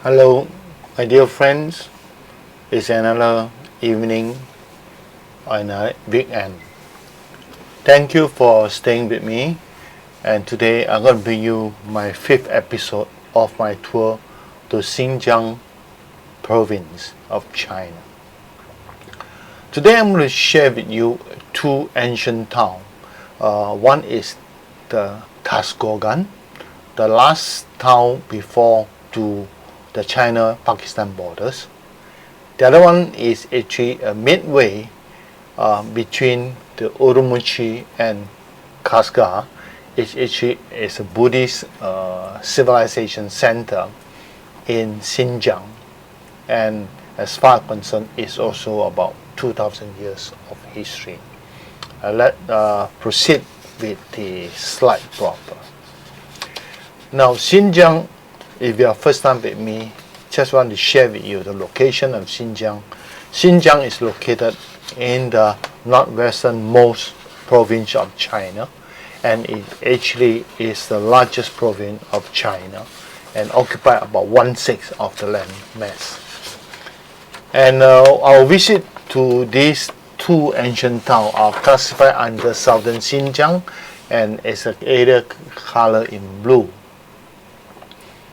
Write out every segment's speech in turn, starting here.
Hello, my dear friends. It's another evening on a weekend. Thank you for staying with me. And today I'm going to bring you my fifth episode of my tour to Xinjiang province of China. Today I'm going to share with you two ancient towns. One is the Tashkorgan, the last town before to the China-Pakistan borders. The other one is actually a midway between the Urumqi and Kashgar. It actually is a Buddhist civilization center in Xinjiang, and as far as concerned, it's also about 2,000 years of history. Let's proceed with the slide proper. Now, Xinjiang, if you are first time with me, just want to share with you the location of Xinjiang. Xinjiang is located in the northwesternmost province of China, and it actually is the largest province of China and occupy about 1/6 of the land mass. And our visit to these two ancient towns are classified under Southern Xinjiang, and it's an area color in blue.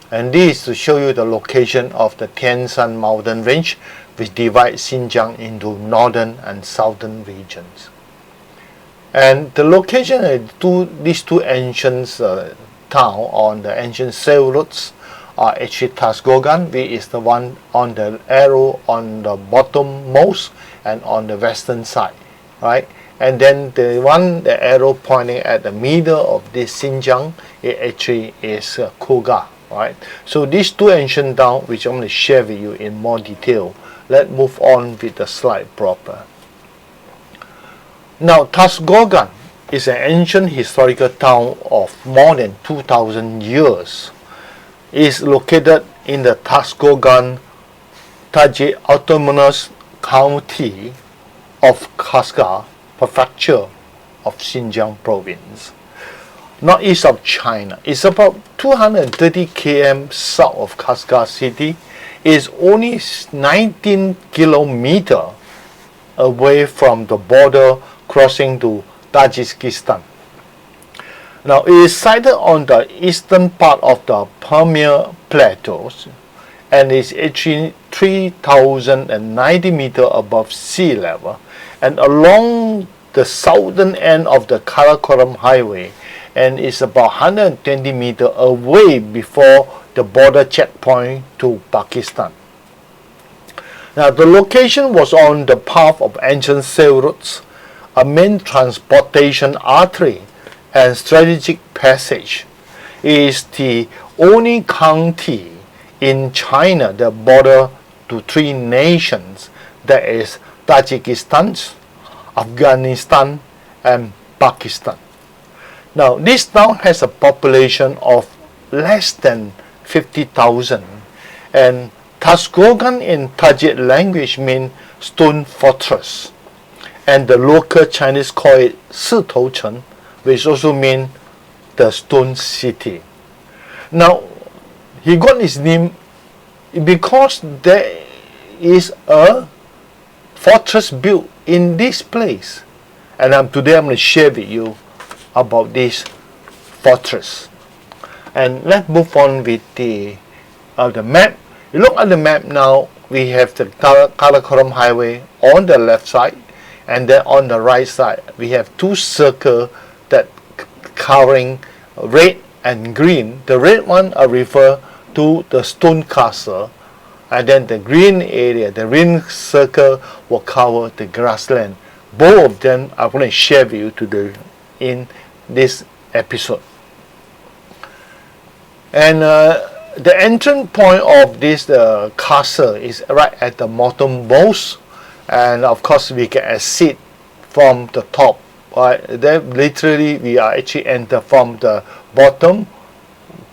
And this is to show you the location of the Tianshan mountain range, which divides Xinjiang into northern and southern regions. And the location of these two ancient towns on the ancient slave routes are actually Tashkorgan, which is the one on the arrow on the bottommost and on the western side, right? And then the arrow pointing at the middle of this Xinjiang, it actually is Kuqa. Right, so these two ancient towns, which I'm going to share with you in more detail. Let's move on with the slide proper. Now, Tashkorgan is an ancient historical town of more than 2,000 years. It is located in the Tashkorgan Tajik Autonomous County of Kashgar Prefecture of Xinjiang Province, northeast of China. It's about 230 km south of Kashgar city. It's only 19 kilometers away from the border crossing to Tajikistan. Now, it is sited on the eastern part of the Pamir Plateaus, and is actually 3,090 meters above sea level, and along the southern end of the Karakoram Highway, and is about 120 meters away before the border checkpoint to Pakistan. Now, the location was on the path of ancient slave routes, a main transportation artery and strategic passage. It is the only county in China that border to three nations, that is Tajikistan, Afghanistan, and Pakistan. Now, this town has a population of less than 50,000, and Tashkorgan in Tajik language means stone fortress, and the local Chinese call it Sitou, which also means the stone city. Now, he got his name because there is a fortress built in this place, and today I'm going to share with you about this fortress. And let's move on with the map. You look at the map now. We have the Karakoram Highway on the left side, and then on the right side we have two circles that covering red and green. The red one refer to the stone castle, and then the green area, the green circle, will cover the grassland. Both of them I'm going to share with you today in this episode. And the entrance point of this castle is right at the bottommost, and of course we can exit from the top. Right, then literally we are actually enter from the bottom,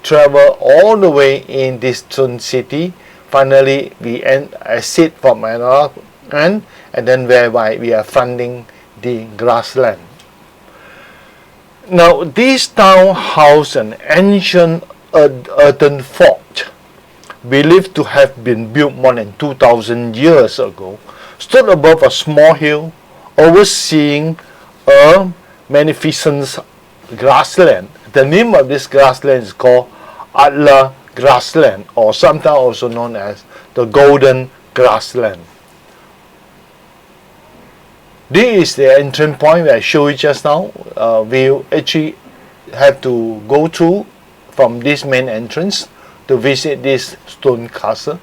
travel all the way in this stone city. Finally, we exit from another end, and then whereby we are fronting the grassland. Now, this town houses an ancient earthen fort believed to have been built more than 2,000 years ago, stood above a small hill overseeing a magnificent grassland. The name of this grassland is called Adler Grassland, or sometimes also known as the Golden Grassland. This is the entrance point that I showed you just now. We actually have to go through from this main entrance to visit this stone castle.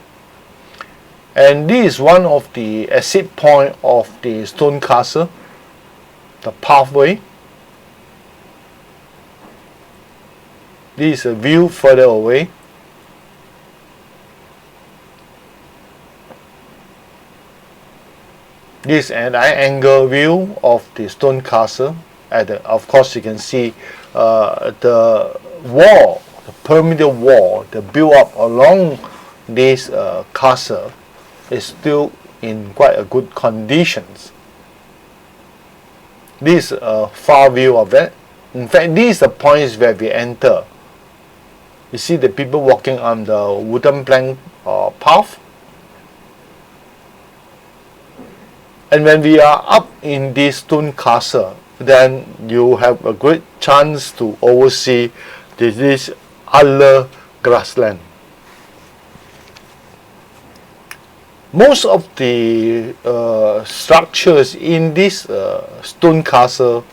And this is one of the exit point of the stone castle, the pathway. This is a view further away. This is an angle view of the stone castle. Of course, you can see the wall, the perimeter wall, the build up along this castle is still in quite a good conditions. This is a far view of it. In fact, these are the points where we enter. You see the people walking on the wooden plank path. And when we are up in this stone castle, then you have a great chance to oversee this Adler grassland. Most of the structures in this stone castle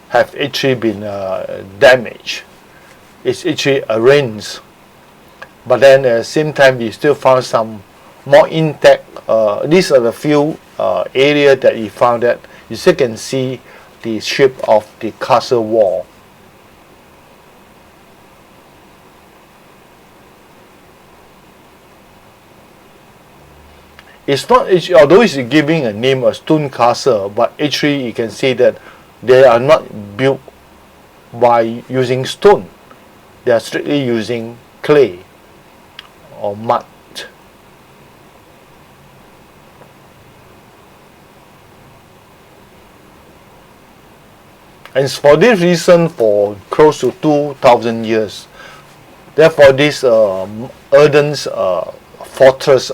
have actually been damaged. It's actually arranged, but then at the same time we still found some more intact. These are the few areas that we found that you still can see the shape of the castle wall. It's not, although it's giving a name of stone castle, but actually you can see that they are not built by using stone. They are strictly using clay or mud. And for this reason, for close to 2,000 years, therefore this earthen fortress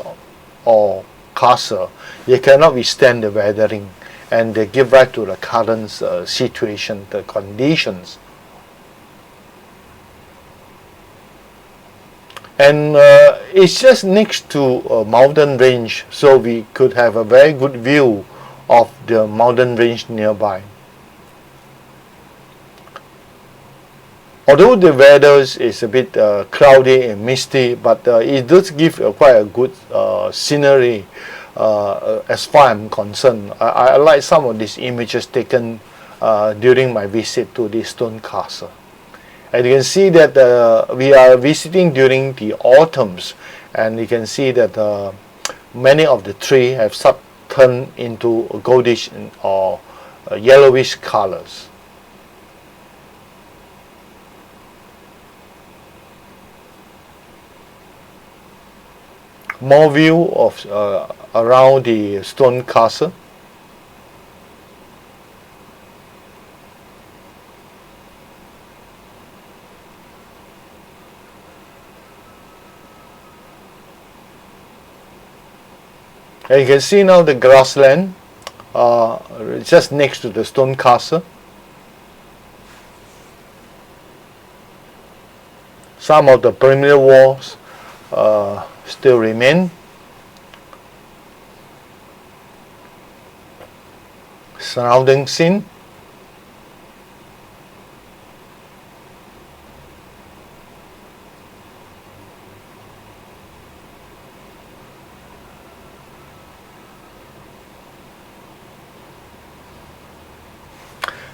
or castle, they cannot withstand the weathering, and they give rise to the current situation, the conditions. And it's just next to a mountain range, so we could have a very good view of the mountain range nearby. Although the weather is a bit cloudy and misty, but it does give quite a good scenery as far as I'm concerned. I like some of these images taken during my visit to the stone castle. And you can see that we are visiting during the autumns, and you can see that many of the trees have turned into goldish or yellowish colors. More view of around the stone castle. And you can see now the grassland just next to the stone castle. Some of the perimeter walls still remain. Surrounding scene.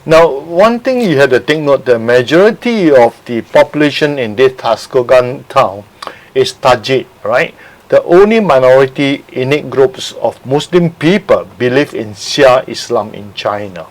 Now, one thing you have to take note, the majority of the population in this Tashkorgan town is Tajik, right? The only minority ethnic groups of Muslim people believe in Shia Islam in China.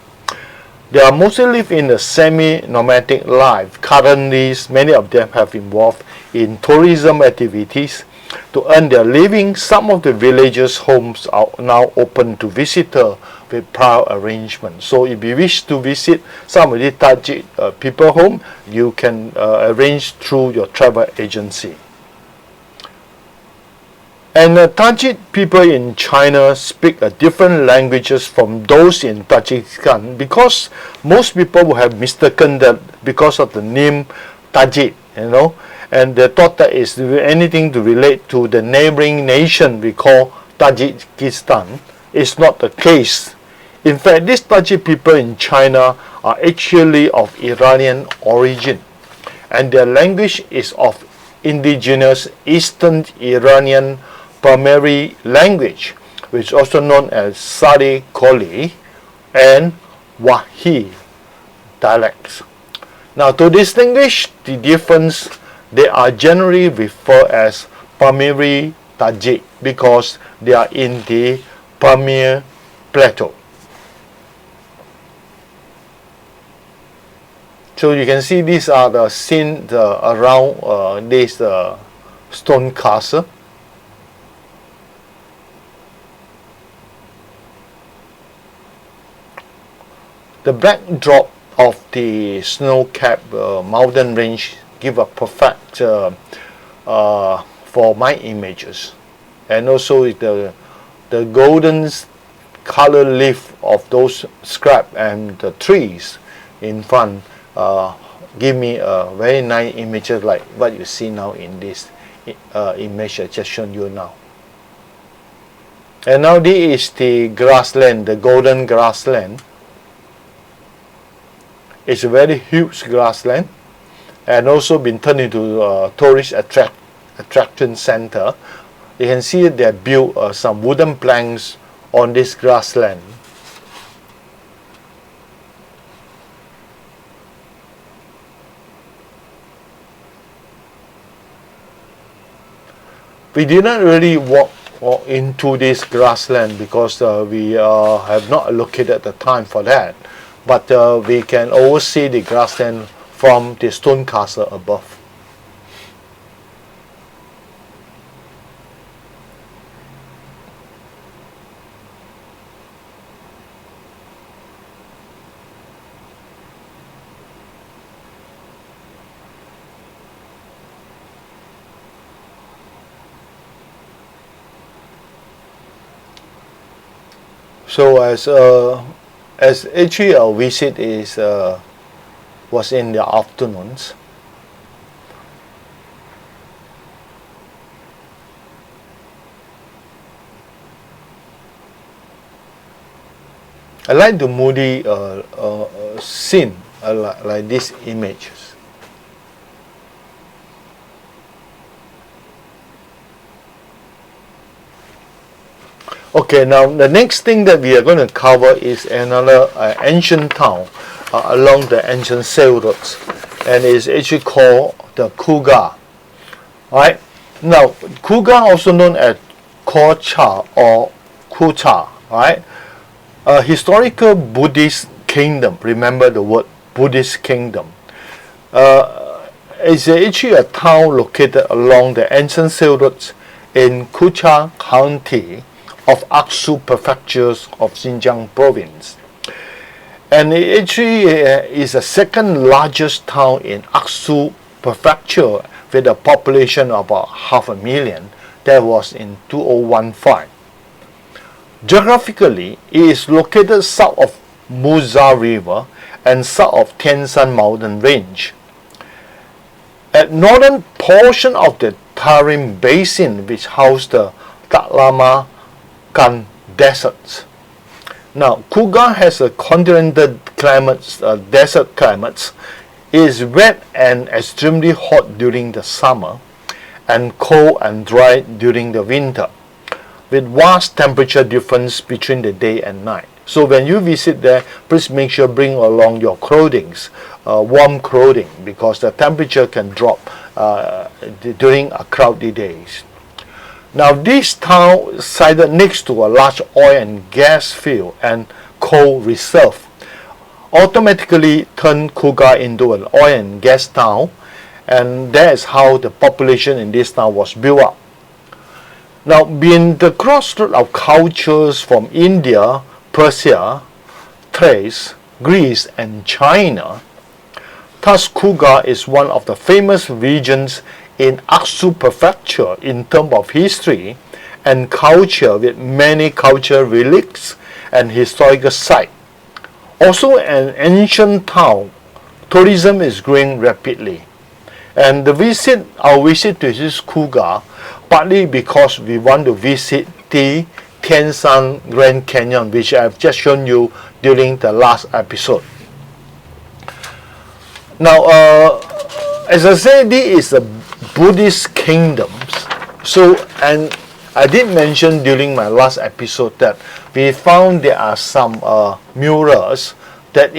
They are mostly live in a semi-nomadic life. Currently, many of them have involved in tourism activities to earn their living. Some of the villagers' homes are now open to visitors with prior arrangement. So if you wish to visit some of the Tajik people home, you can arrange through your travel agency. And the Tajik people in China speak a different languages from those in Tajikistan, because most people would have mistaken that because of the name Tajik, and they thought that is anything to relate to the neighboring nation we call Tajikistan. It's not the case. In fact, these Tajik people in China are actually of Iranian origin, and their language is of indigenous Eastern Iranian primary language, which is also known as Sari Koli and Wahi dialects. Now, to distinguish the difference, they are generally referred as primary Tajik because they are in the Pamir Plateau. So you can see these are the scenes around this stone castle. The backdrop of the snow-capped mountain range give a perfect for my images, and also the golden color leaf of those scrap and the trees in front give me a very nice images like what you see now in this image I just shown you now. And now this is the grassland, the golden grassland. It's a very huge grassland, and also been turned into a tourist attraction center. You can see they built some wooden planks on this grassland. We did not really walk into this grassland because we have not allocated the time for that. But we can oversee the grassland from the stone castle above. So as actually our visit was in the afternoons. I like the moody scene like these images. Okay, now the next thing that we are going to cover is another ancient town along the ancient sail routes, and it's actually called the Kuqa. Right? Now, Kuqa, also known as Kocha or Kucha, right? A historical Buddhist kingdom. Remember the word Buddhist kingdom. It's actually a town located along the ancient sail routes in Kucha County of Aksu Prefectures of Xinjiang province. And it actually is the second largest town in Aksu Prefecture with a population of about 500,000. That was in 2015. Geographically, it is located south of Muza River and south of Tianshan mountain range. At northern portion of the Tarim Basin, which housed the Taklama Kan deserts. Now, Kuqa has a continental climate, desert climates. It is wet and extremely hot during the summer, and cold and dry during the winter, with vast temperature difference between the day and night. So when you visit there, please make sure bring along your clothing, warm clothing, because the temperature can drop during a cloudy days. Now, this town sited next to a large oil and gas field and coal reserve automatically turned Kuqa into an oil and gas town, and that is how the population in this town was built up. Now, being the crossroad of cultures from India, Persia, Thrace, Greece, and China, thus Kuqa is one of the famous regions in Aksu Prefecture in terms of history and culture with many cultural relics and historical sites. Also an ancient town, tourism is growing rapidly. And our visit to this Kuqa, partly because we want to visit the Tian Shan Grand Canyon, which I've just shown you during the last episode. Now, as I said, this is a Buddhist kingdoms. So, and I did mention during my last episode that we found there are some murals that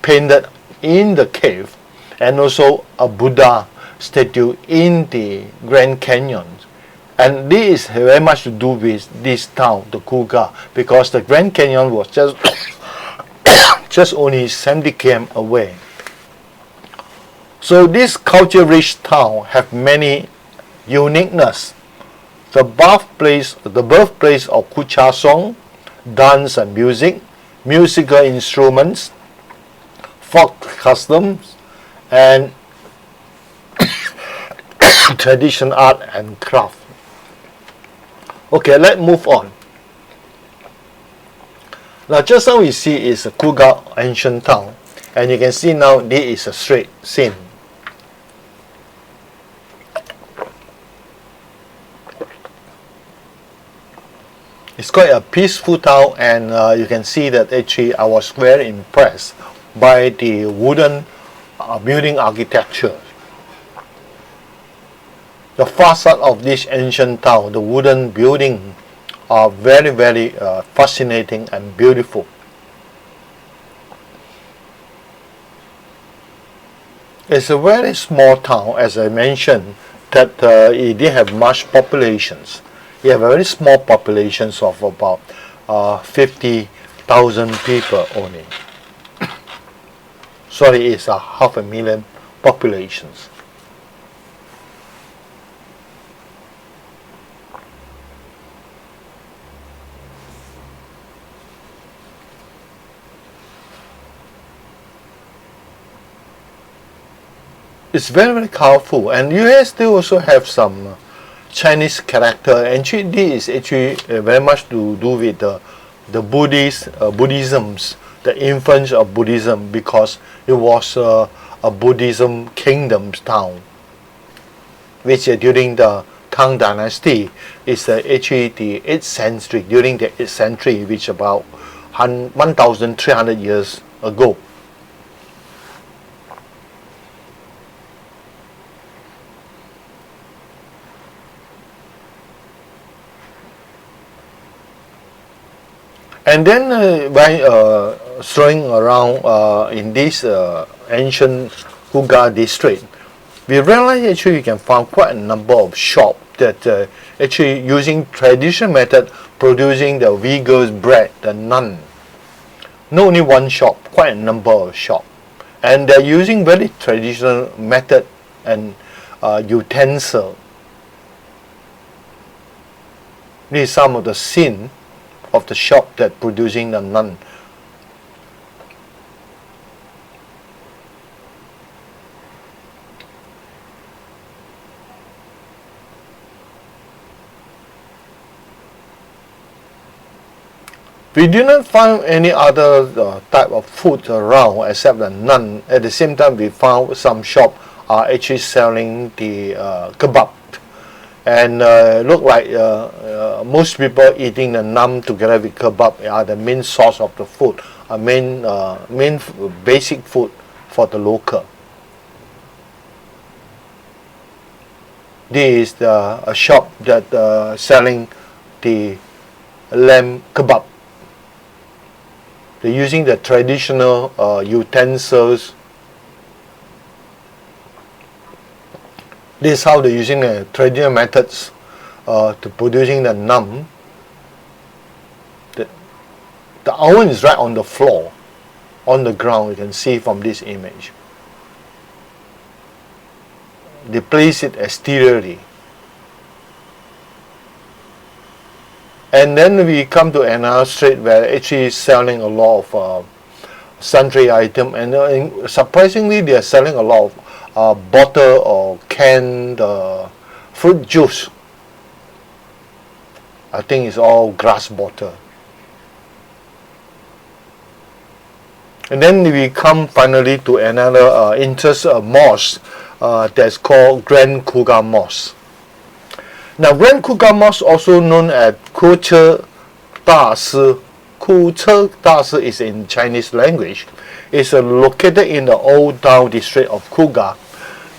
painted in the cave, and also a Buddha statue in the Grand Canyon. And this is very much to do with this town, the Kuqa, because the Grand Canyon was just just only 70 km away. So this culture-rich town have many uniqueness. The birthplace of Kucha song, dance and music, musical instruments, folk customs, and traditional art and craft. Okay, let's move on. Now, just now we see is a Kuqa ancient town, and you can see now this is a straight scene. It's quite a peaceful town, and you can see that actually I was very impressed by the wooden building architecture. The facade of this ancient town, the wooden building, are very, very fascinating and beautiful. It's a very small town, as I mentioned, that it didn't have much populations. You have a very small populations of about 50,000 people only. Sorry, it's a 500,000 populations. It's very, very colorful, and US they also have some Chinese character. Actually, this is actually very much to do with the Buddhisms, the influence of Buddhism, because it was a Buddhism kingdom town, which during the Tang Dynasty is actually the 8th century. During the 8th century, which about 1,300 years ago. And then by strolling around in this ancient Kuqa district, we realize actually you can find quite a number of shops that actually using traditional method producing the Uyghur's bread, the Naan. Not only one shop, quite a number of shops. And they're using very traditional method and utensil. This is some of the scene of the shop that producing the Naan. We did not find any other type of food around except the Naan. At the same time, we found some shop are actually selling the kebab. And look like most people eating the Naan together with kebab are the main source of the food, main basic food for the local. This is a shop that selling the lamb kebab. They're using the traditional utensils. This is how they're using the traditional methods to producing the Naan. The oven is right on the floor, on the ground. You can see from this image. They place it exteriorly. And then we come to another street where actually selling a lot of sundry item, and surprisingly they are selling a lot of bottle or canned fruit juice. I think it's all grass border. And then we come finally to another mosque that's called Grand Kuqa Mosque. Now, Grand Kuqa Mosque, also known as Kuqa Dashi is in Chinese language, is located in the old town district of Kuqa.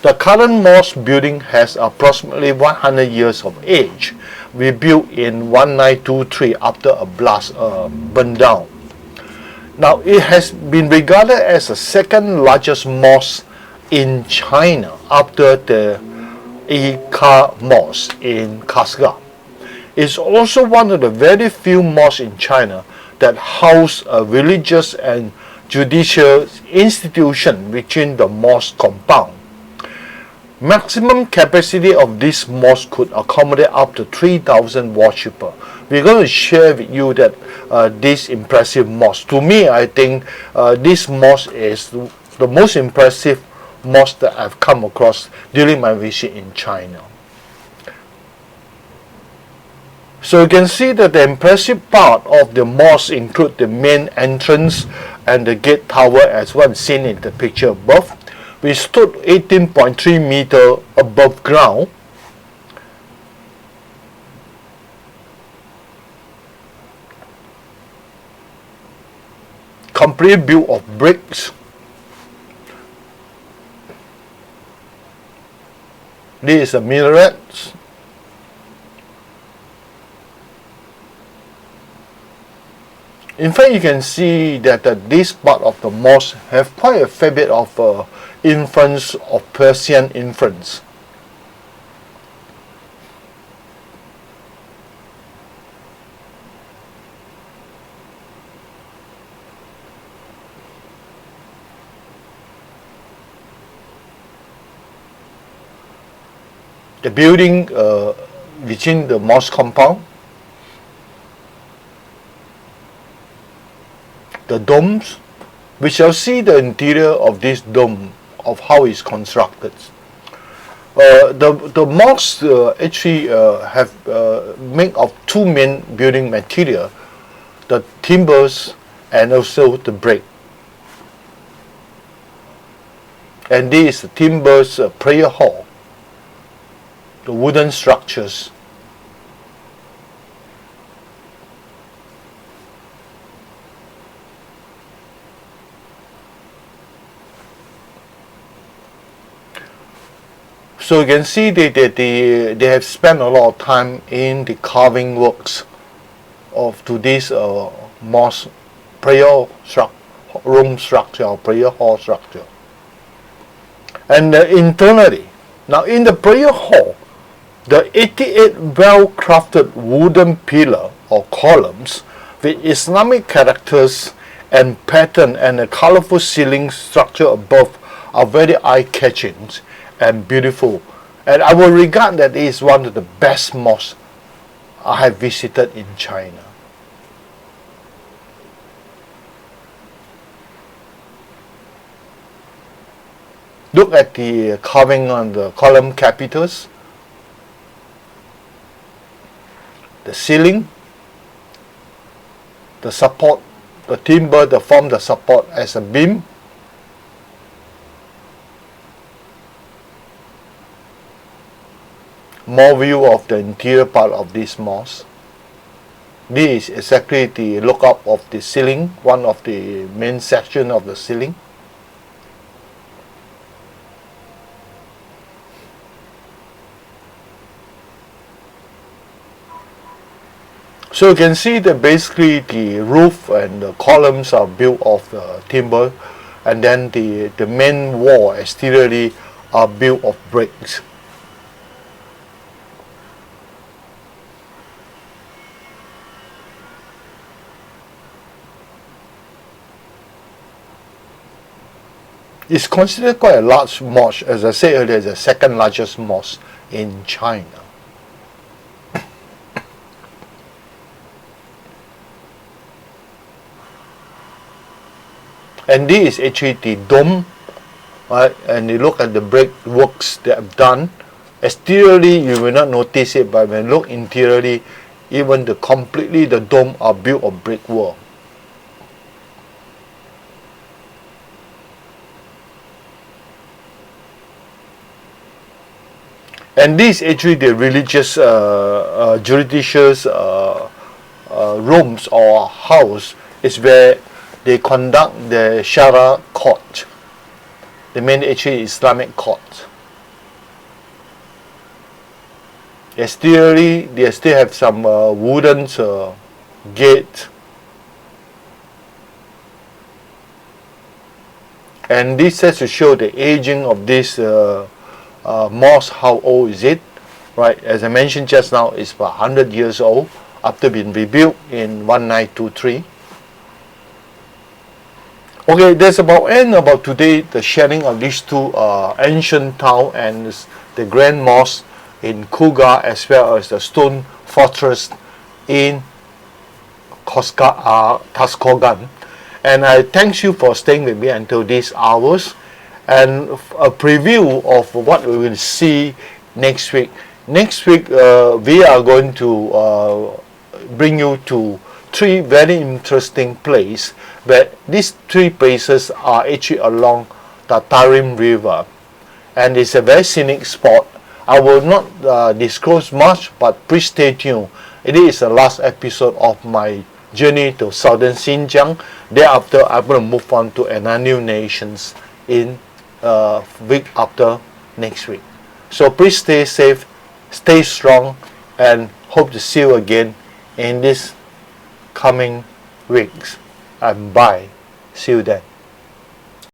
The current mosque building has approximately 100 years of age, rebuilt in 1923 after a blast burned down. Now, it has been regarded as the second largest mosque in China after the Uyghur Mosque in Kashgar. It's also one of the very few mosques in China that house a religious and judicial institution within the mosque compound. Maximum capacity of this mosque could accommodate up to 3,000 worshippers. We're going to share with you that this impressive mosque. To me, I think this mosque is the most impressive mosque that I've come across during my visit in China. So you can see that the impressive part of the mosque include the main entrance and the gate tower as one seen in the picture above. We stood 18.3 meters above ground. Complete built of bricks. This is a minaret. In fact, you can see that this part of the mosque have quite a fair bit of influence of Persian influence. The building within the mosque compound, the domes, we shall see the interior of this dome, of how it's constructed. The mosque actually have made of two main building material, the timbers and also the brick. And this is the timbers prayer hall, the wooden structures. So you can see they have spent a lot of time in the carving works to this mosque prayer room structure or prayer hall structure. And internally, now in the prayer hall, the 88 well-crafted wooden pillar or columns with Islamic characters and pattern and a colorful ceiling structure above are very eye-catching and beautiful, and I will regard that it is one of the best mosques I have visited in China. Look at the carving on the column capitals, the ceiling, the support, the timber that form the support as a beam. More view of the interior part of this mosque. This is exactly the lookup of the ceiling, one of the main section of the ceiling. So you can see that basically the roof and the columns are built of timber, and then the main wall exteriorly are built of bricks. It's considered quite a large mosque. As I said earlier, it's the second largest mosque in China. And this is actually the dome, right? And you look at the brickworks that I've done. Exteriorly, you will not notice it, but when you look interiorly, even the dome are built of brick wall. And this actually the religious judicious rooms or house is where they conduct the Sharia court. They mean actually Islamic court. Exteriorly, they still have some wooden gate. And this has to show the aging of this mosque. How old is it? Right, as I mentioned just now, it's about 100 years old after being rebuilt in 1923. Okay, that's about end about today, the sharing of these two ancient town and the Grand Mosque in Kuqa, as well as the stone fortress in Tashkorgan. And I thank you for staying with me until these hours, and a preview of what we will see next week. Next week we are going to bring you to three very interesting places, but these three places are actually along the Tarim River, and it's a very scenic spot. I will not disclose much, but please stay tuned. It is the last episode of my journey to Southern Xinjiang. Thereafter, I'm going to move on to another new nations in week after next week. So please stay safe, stay strong, and hope to see you again in this coming weeks. And bye. See you then.